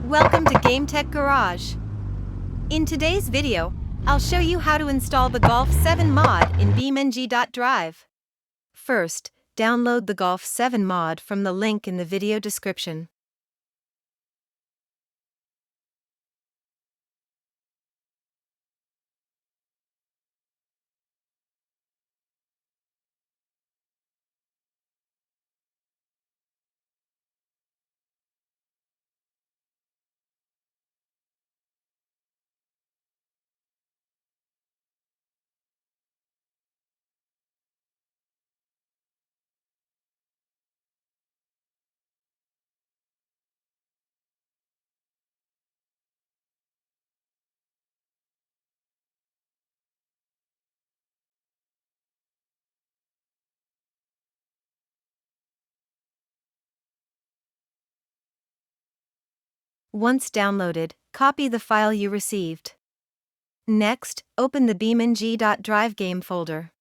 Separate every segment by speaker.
Speaker 1: Welcome to GameTech Garage. In today's video, I'll show you how to install the Golf 7 mod in BeamNG.drive. First, download the Golf 7 mod from the link in the video description. Once downloaded, copy the file you received. Next, open the BeamNG.drive game folder.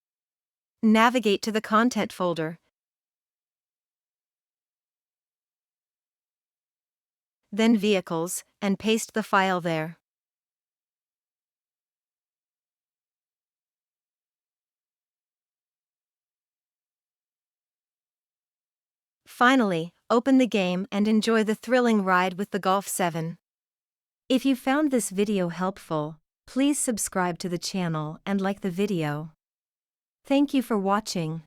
Speaker 1: Navigate to the Content folder. Then Vehicles, and paste the file there. Finally, open the game and enjoy the thrilling ride with the Golf 7. If you found this video helpful, please subscribe to the channel and like the video. Thank you for watching.